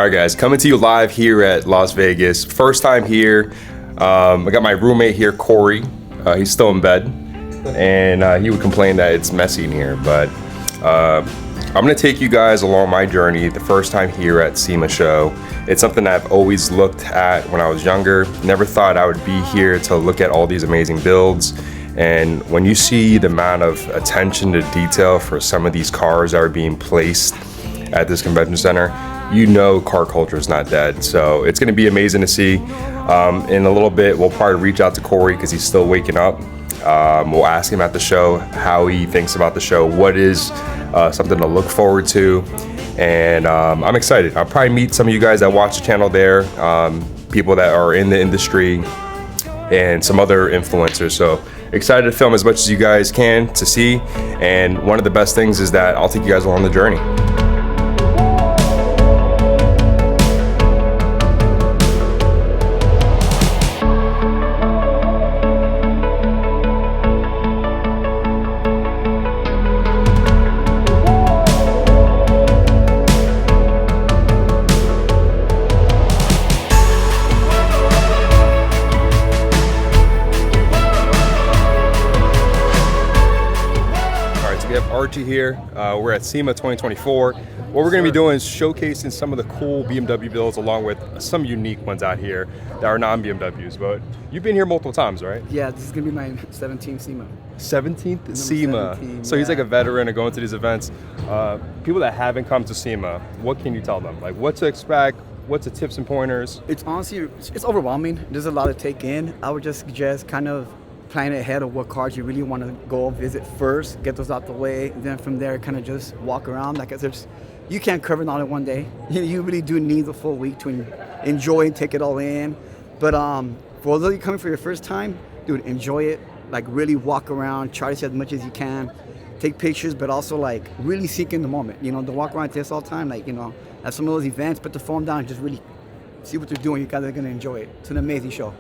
All right, guys, coming to you live here at Las Vegas. First time here. I got my roommate here, Corey. He's still in bed, and he would complain that it's messy in here. But I'm gonna take you guys along my journey. The first time here at SEMA show. It's something I've always looked at when I was younger. Never thought I would be here to look at all these amazing builds. And when you see the amount of attention to detail for some of these cars that are being placed at this convention center, you know car culture is not dead. So it's gonna be amazing to see. In a little bit, we'll probably reach out to Corey because he's still waking up. We'll ask him at the show how he thinks about the show, what is something to look forward to. And I'm excited. I'll probably meet some of you guys that watch the channel there, people that are in the industry, and some other influencers. So excited to film as much as you guys can to see. And one of the best things is that I'll take you guys along the journey. We have Archie here. We're at SEMA 2024. What we're going to be doing is showcasing some of the cool BMW builds along with some unique ones out here that are non-BMWs. But you've been here multiple times, right? Yeah, this is going to be my 17th SEMA. 17th SEMA. 17, so he's like a veteran of going to these events. People that haven't come to SEMA, what can you tell them? Like what to expect? What's the tips and pointers? It's honestly, it's overwhelming. There's a lot to take in. I would just suggest kind of plan ahead of what cars you really want to go visit first, get those out the way, and then from there kind of just walk around. Like I said, you can't cover it all in one day. You really do need the full week to enjoy and take it all in. But for those of you coming for your first time, dude, enjoy it. Like really walk around, try to see as much as you can, take pictures, but also like really seek in the moment. You know, don't walk around this all the time. Like, you know, at some of those events, put the phone down and just really see what they're doing. You guys are gonna enjoy it. It's an amazing show.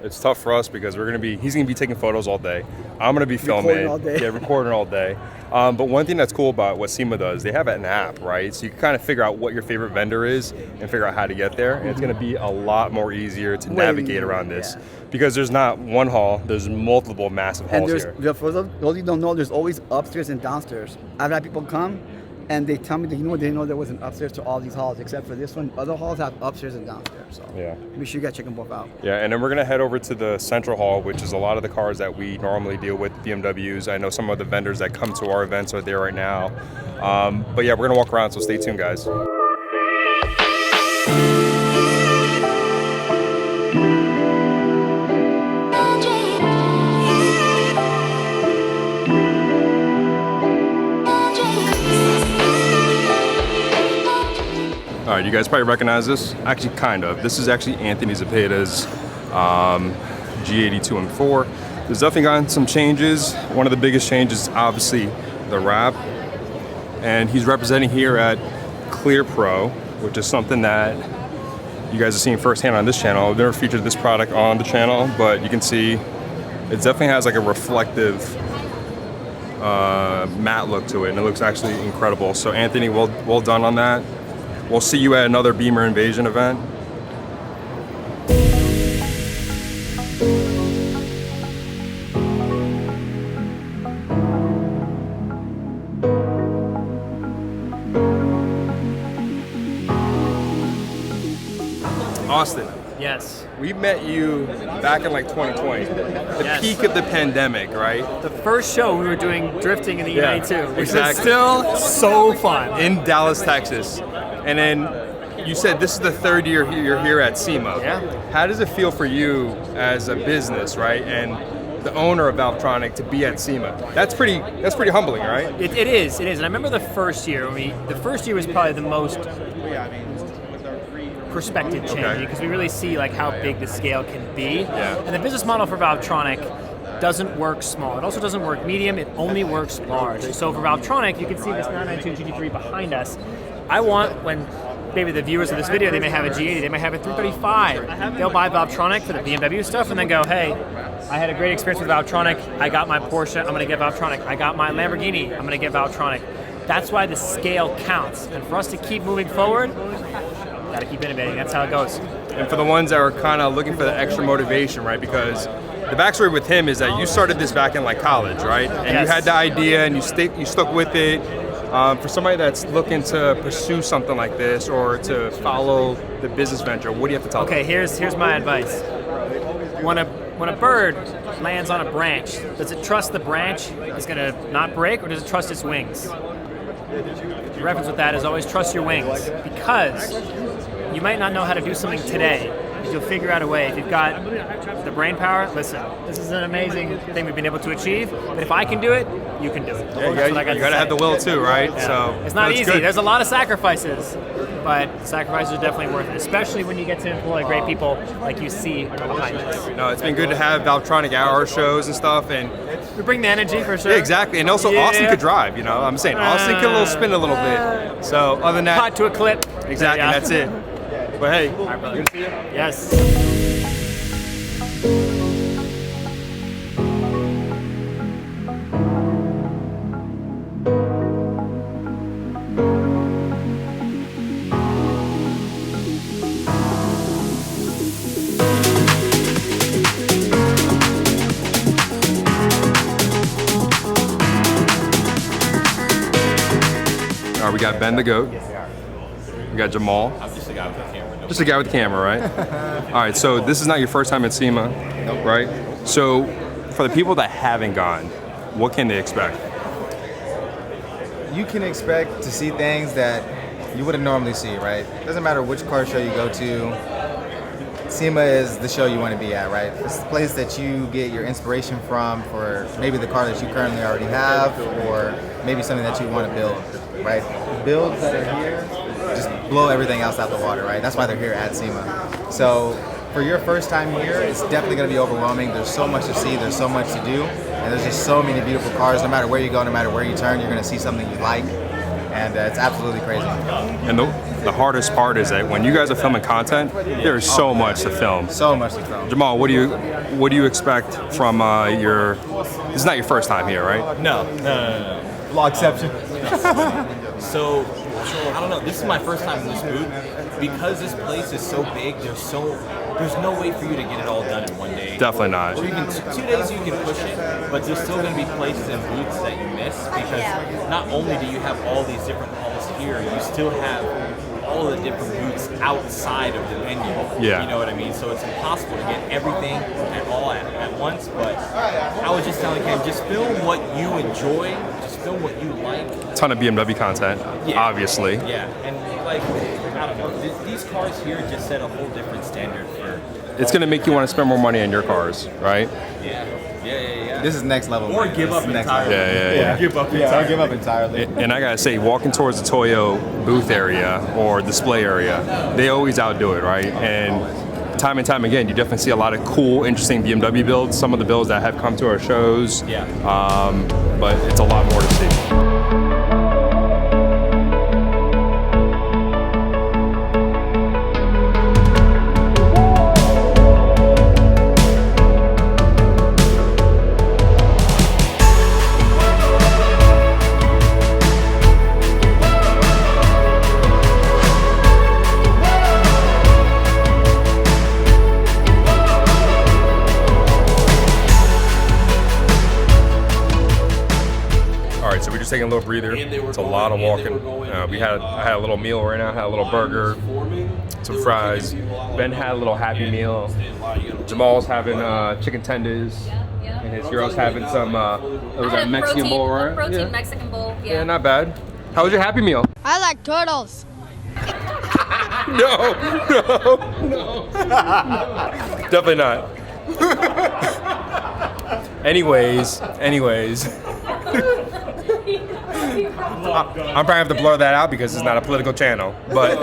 It's tough for us because he's gonna be taking photos all day. I'm gonna be filming, recording all day. Yeah, recording all day. But one thing that's cool about what SEMA does, they have an app, right? So you can kind of figure out what your favorite vendor is and figure out how to get there. And it's gonna be a lot more easier to navigate around this because there's not one hall, there's multiple massive halls here. And for those of you who don't know, there's always upstairs and downstairs. I've had people come and they tell me that, you know, they didn't know there was an upstairs to all these halls except for this one. Other halls have upstairs and downstairs. So yeah, make sure you guys check them both out. Yeah, and then we're gonna head over to the central hall, which is a lot of the cars that we normally deal with, BMWs. I know some of the vendors that come to our events are there right now. But yeah, we're gonna walk around, so stay tuned, guys. All right, you guys probably recognize this. Actually, kind of. This is actually Anthony Zepeda's G82 M4. There's definitely gotten some changes. One of the biggest changes is obviously the wrap. And he's representing here at Clear Pro, which is something that you guys are seeing firsthand on this channel. I've never featured this product on the channel, but you can see it definitely has like a reflective matte look to it, and it looks actually incredible. So Anthony, well done on that. We'll see you at another Beamer Invasion event. Austin. Yes. We met you back in like 2020, the peak of the pandemic, right? The first show we were doing drifting in the E92, which exactly. is still so fun. In Dallas, Texas. And then you said this is the third year you're here at SEMA. Yeah. How does it feel for you as a business, right, and the owner of Valtronic to be at SEMA? That's pretty humbling, right? It is. And I remember the first year. The first year was probably the most perspective change because we really see like how big the scale can be. Yeah. And the business model for Valtronic doesn't work small. It also doesn't work medium. It only works large. So for Valtronic, you can see this 992 GT3 behind us. I want, when maybe the viewers of this video, they may have a G80, they may have a 335. They'll buy Valtronic for the BMW stuff and then go, hey, I had a great experience with Valtronic. I got my Porsche, I'm gonna get Valtronic. I got my Lamborghini, I'm gonna get Valtronic. That's why the scale counts. And for us to keep moving forward, Got to keep innovating. That's how it goes. And for the ones that are kind of looking for the extra motivation, right? Because the backstory with him is that you started this back in like college, right? And Yes. you had the idea and you stuck with it. For somebody that's looking to pursue something like this or to follow the business venture, what do you have to tell them? Okay, here's my advice. When a bird lands on a branch, does it trust the branch is going to not break, or does it trust its wings? The reference with that is always trust your wings, because you might not know how to do something today, but you'll figure out a way. If you've got the brain power, listen, this is an amazing thing we've been able to achieve, but if I can do it, you can do it. Yeah, That's what I got you to got to say. have the will too, right? Yeah. So it's not that's easy. good. There's a lot of sacrifices, but sacrifices are definitely worth it, especially when you get to employ great people like you see behind us. No, it's been good to have Valtronic at our shows and stuff, and We bring the energy for sure. yeah, exactly. And also, Yeah. Austin could drive. You know, I'm saying Austin can spin a little bit. So other than that, Hot to a clip. exactly, Yeah. that's it. But hey, All right, brother. good to see you. Yes. All right, we got Ben the Goat. We got Jamal. Just a guy with a camera. Just a guy with a camera, right? All right, so this is not your first time at SEMA, right? So for the people that haven't gone, what can they expect? You can expect to see things that you wouldn't normally see, right? Doesn't matter which car show you go to, SEMA is the show you want to be at, right? It's the place that you get your inspiration from for maybe the car that you currently already have, or maybe something that you want to build, right? Builds that are here just blow everything else out the water, right? That's why they're here at SEMA. So for your first time here, it's definitely going to be overwhelming. There's so much to see, there's so much to do, and there's just so many beautiful cars. No matter where you go, no matter where you turn, you're going to see something you like, and it's absolutely crazy. And the hardest part is that when you guys are filming content, there's so much to film. So much to film. Jamal, what do you expect from your? This is not your first time here, right? No. Law exception. So, I don't know. This is my first time in this booth. Because this place is so big, there's no way for you to get it all done in one day. Definitely not. Or even 2 days you can push it, but there's still going to be places and booths that you miss, because not only do you have all these different halls here, you still have all the different booths outside of the venue. Yeah. You know what I mean? So it's impossible to get everything at once, but I was just telling him, just film what you enjoy, just film what you like. Ton of BMW content, Yeah. obviously. Yeah, and like, I don't know, these cars here just set a whole different standard for. It's gonna make you want to spend more money on your cars, right? Yeah. This is next level. Or man. give This up is next entirely. level. Yeah. Give up Yeah, I'll give up entirely. And I gotta say, walking towards the Toyo booth area or display area, they always outdo it, right? And time and time again, you definitely see a lot of cool, interesting BMW builds. Some of the builds that have come to our shows. Yeah. But it's a lot more to see. So we're just taking a little breather. It's a lot of walking. I had a little meal right now. I had a little burger, some fries. Ben had a little Happy Meal. Jamal's having chicken tenders, and his girl's having some was that Mexican bowl, right? Protein Mexican bowl. Yeah, not bad. How was your Happy Meal? I like turtles. No, definitely not. Anyways. I'm probably have to blur that out because it's not a political channel. But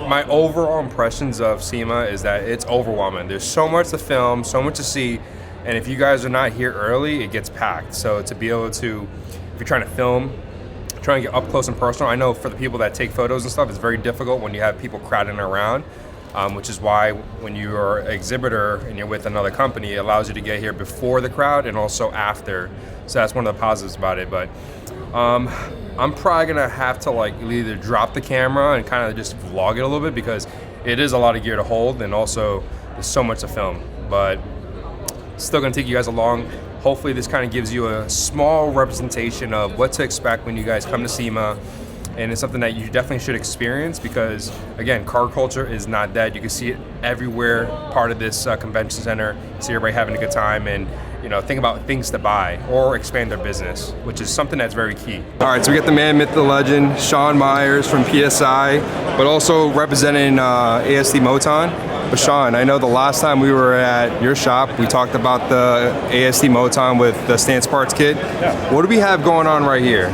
my overall impressions of SEMA is that it's overwhelming. There's so much to film, so much to see, and if you guys are not here early, it gets packed. So to be able to, if you're trying to film, trying to get up close and personal. I know for the people that take photos and stuff, it's very difficult when you have people crowding around. Which is why when you are an exhibitor and you're with another company, it allows you to get here before the crowd and also after. So that's one of the positives about it. But I'm probably gonna have to like either drop the camera and kind of just vlog it a little bit because it is a lot of gear to hold, and also there's so much to film. But still gonna take you guys along. Hopefully this kind of gives you a small representation of what to expect when you guys come to SEMA. And it's something that you definitely should experience because, again, car culture is not dead. You can see it everywhere, part of this convention center. See everybody having a good time and, you know, think about things to buy or expand their business, which is something that's very key. All right, so we got the man, myth, the legend, Sean Myers from PSI, but also representing ASD Moton. But Sean, I know the last time we were at your shop, we talked about the ASD Moton with the stance parts kit. Yeah. What do we have going on right here?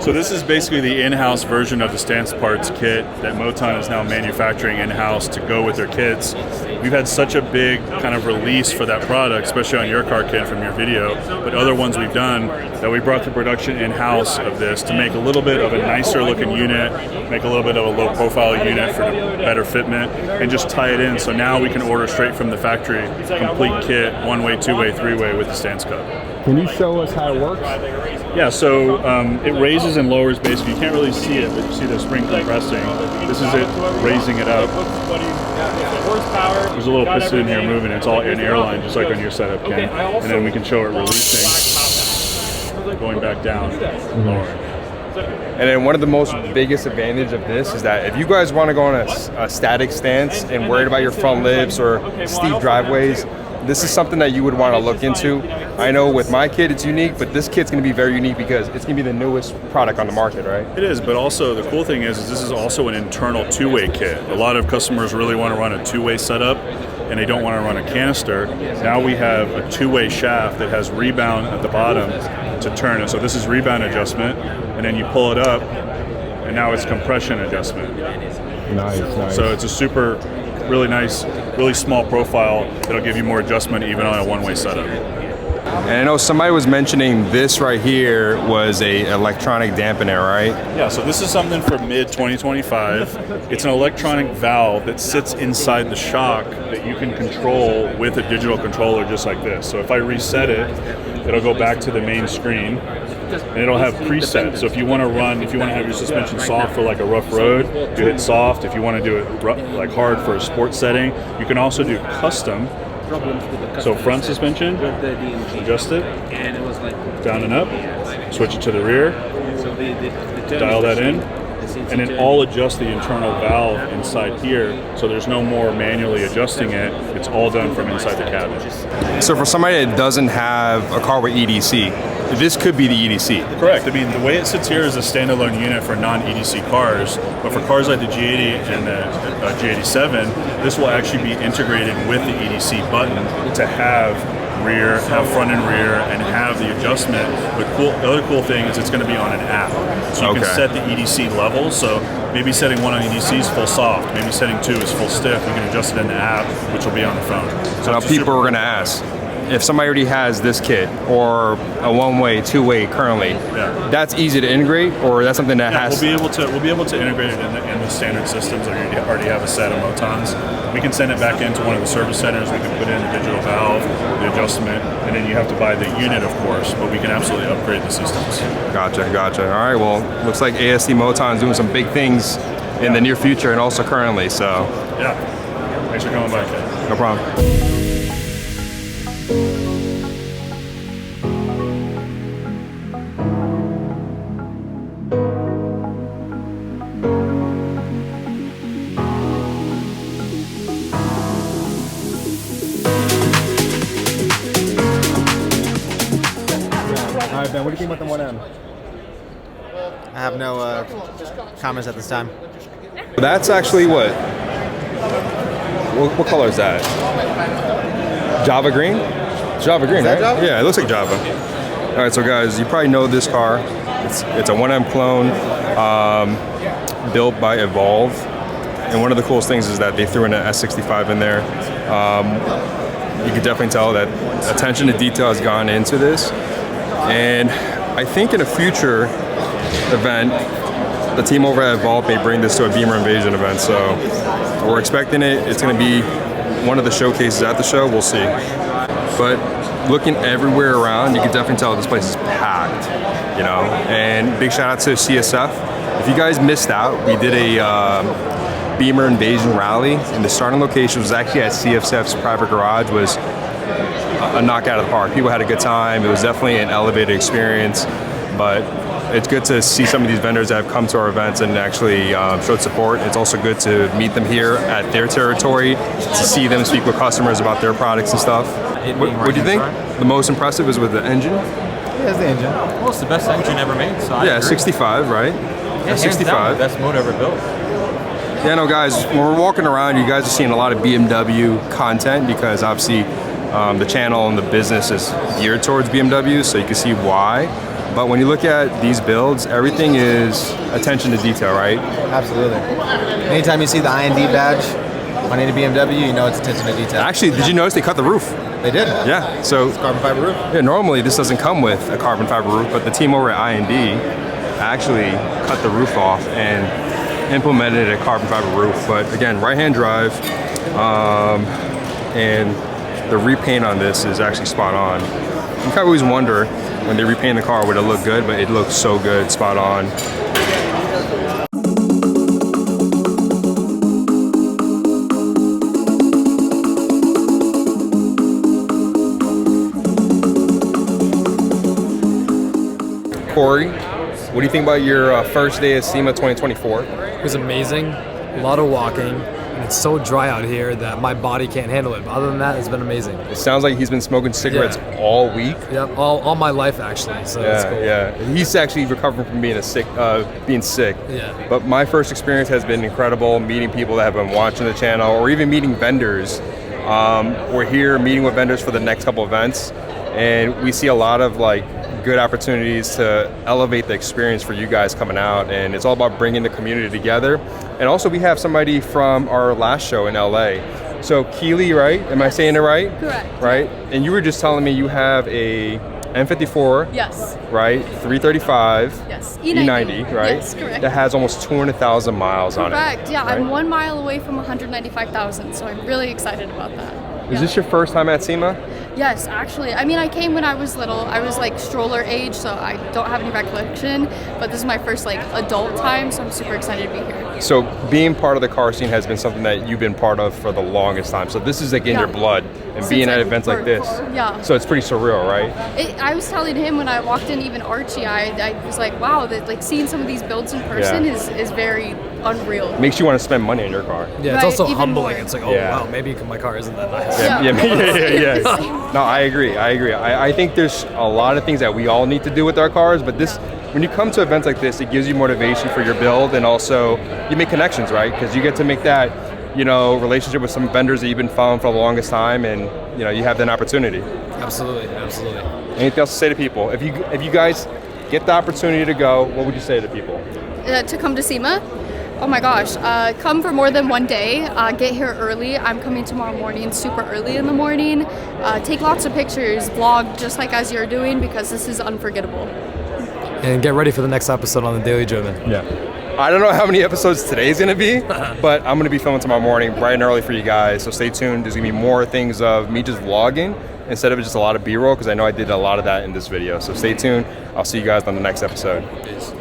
So this is basically the in-house version of the stance parts kit that Moton is now manufacturing in-house to go with their kits. We've had such a big kind of release for that product, especially on your car kit from your video, but other ones we've done, that we brought the production in-house of this to make a little bit of a nicer looking unit, make a little bit of a low profile unit for better fitment, and just tie it in. So now we can order straight from the factory, complete kit, one-way, two-way, three-way with the stance cup. Can you show us how it works? Yeah, so it raises and lowers basically. You can't really see it, but you see the spring compressing. This is it raising it up. There's a little piston in here moving. It's all an airline, just like on your setup, Ken. And then we can show it releasing, going back down, lowering. And then one of the most biggest advantage of this is that if you guys want to go on a static stance and worried about your front lifts or steep driveways, this is something that you would want to look into. I know with my kit it's unique, but this kit's going to be very unique because it's going to be the newest product on the market, right? It is, but also the cool thing is this is also an internal two-way kit. A lot of customers really want to run a two-way setup and they don't want to run a canister. Now we have a two-way shaft that has rebound at the bottom to turn it. So this is rebound adjustment, and then you pull it up and now it's compression adjustment. Nice. So it's a super, really nice, really small profile that'll give you more adjustment even on a one-way setup. And I know somebody was mentioning this right here was a electronic dampener, right? Yeah, so this is something for mid-2025. It's an electronic valve that sits inside the shock that you can control with a digital controller just like this. So if I reset it, it'll go back to the main screen and it'll have presets. So if you want to have your suspension soft for like a rough road, you hit soft. If you want to do it like hard for a sports setting, you can also do custom. So front suspension, adjust it, down and up, switch it to the rear, dial that in, and then all adjust the internal valve inside here, so there's no more manually adjusting it. It's all done from inside the cabin. So for somebody that doesn't have a car with EDC, this could be the EDC. Correct. I mean, the way it sits here is a standalone unit for non-EDC cars, but for cars like the G80 and the G87, this will actually be integrated with the EDC button to have rear, have front and rear, and have the adjustment. But the other cool thing is it's going to be on an app. So you can set the EDC level. So maybe setting one on EDC is full soft, maybe setting two is full stiff. You can adjust it in the app, which will be on the phone. So now people are going to ask, if somebody already has this kit or a one-way, two-way currently, that's easy to integrate, or that's something that has. We'll be able to integrate it in the standard systems that already have a set of Motons. We can send it back into one of the service centers. We can put in the digital valve, the adjustment, and then you have to buy the unit, of course. But we can absolutely upgrade the systems. Gotcha. All right. Well, looks like ASD Moton's doing some big things in the near future and also currently. So. Yeah. Thanks for coming by, Ken. No problem. All right, Ben, what do you think about the 1M? I have no comments at this time. That's actually what color is that? Java green? Java green, right? Java? Yeah, it looks like Java. All right, so guys, you probably know this car. It's a 1M clone built by Evolve. And one of the coolest things is that they threw in an S65 in there. You can definitely tell that attention to detail has gone into this. And I think in a future event, the team over at Evolve may bring this to a Beamer Invasion event. So we're expecting it. It's going to be one of the showcases at the show. We'll see. But looking everywhere around, you can definitely tell this place is packed. you know. And big shout out to CSF. If you guys missed out, we did a Beamer Invasion rally, and the starting location was actually at CSF's private garage. Was a knockout of the park. People had a good time. It was definitely an elevated experience, but it's good to see some of these vendors that have come to our events and actually showed support. It's also good to meet them here at their territory, to see them speak with customers about their products and stuff. What do you think? The most impressive is with the engine? Yeah, it's the engine. Well, it's the best engine ever made. So I Yeah, agree. 65, right? Yeah, hands 65. down, the best motor ever built. Yeah, no, guys, when we're walking around, you guys are seeing a lot of BMW content because obviously the channel and the business is geared towards BMW, so you can see why. But when you look at these builds, everything is attention to detail, right? Absolutely. Anytime you see the IND badge on any BMW, you know it's attention to detail. Actually, did you notice they cut the roof? They did. Yeah, so It's carbon fiber roof. yeah, normally this doesn't come with a carbon fiber roof, but the team over at IND actually cut the roof off and implemented a carbon fiber roof. But again, right-hand drive, and the repaint on this is actually spot on. You kind of always wonder when they repaint the car, would it look good? But it looks so good, spot on. Corey, what do you think about your first day of SEMA 2024? It was amazing. A lot of walking. And it's so dry out here that my body can't handle it. But other than that, it's been amazing. It sounds like he's been smoking cigarettes Yeah. all week. Yep, all my life actually. So it's cool. Yeah. He's actually recovering from being sick. Yeah. But my first experience has been incredible. Meeting people that have been watching the channel, or even meeting vendors. We're here meeting with vendors for the next couple events, and we see a lot of like good opportunities to elevate the experience for you guys coming out. And it's all about bringing the community together. And also, we have somebody from our last show in LA. So Keely, right? Am I saying it right? Correct. Right. And you were just telling me you have a M54. Yes. Right, 335. Yes. E90, right? Yes, correct. That has almost 200,000 miles on it. Correct. Yeah, right? I'm 1 mile away from 195,000, so I'm really excited about that. Is this your first time at SEMA? Yes, actually. I mean, I came when I was little. I was like stroller age, so I don't have any recollection. But this is my first like adult time, so I'm super excited to be here. So being part of the car scene has been something that you've been part of for the longest time. So this is like in Yeah. your blood, and Since being I at was events like this. born. Yeah. So it's pretty surreal, right? I was telling him when I walked in, even Archie, I was like, wow, that like seeing some of these builds in person Yeah. is very unreal. Makes you want to spend money on your car. Yeah, it's Right, also even humbling. more. It's like, oh Yeah. wow, maybe my car isn't that nice. Yeah. No, I agree. I think there's a lot of things that we all need to do with our cars, but this, when you come to events like this, it gives you motivation for your build, and also you make connections, right? Because you get to make that, relationship with some vendors that you've been following for the longest time, and you have that opportunity. Absolutely. Anything else to say to people? If you guys get the opportunity to go, what would you say to people? To come to SEMA. Oh my gosh, come for more than one day. Get here early. I'm coming tomorrow morning, super early in the morning. Take lots of pictures, vlog just like as you're doing, because this is unforgettable. And get ready for the next episode on the Daily German. Yeah. I don't know how many episodes today's gonna be, but I'm gonna be filming tomorrow morning, bright and early for you guys. So stay tuned. There's gonna be more things of me just vlogging instead of just a lot of B-roll, because I know I did a lot of that in this video. So stay tuned. I'll see you guys on the next episode. Peace.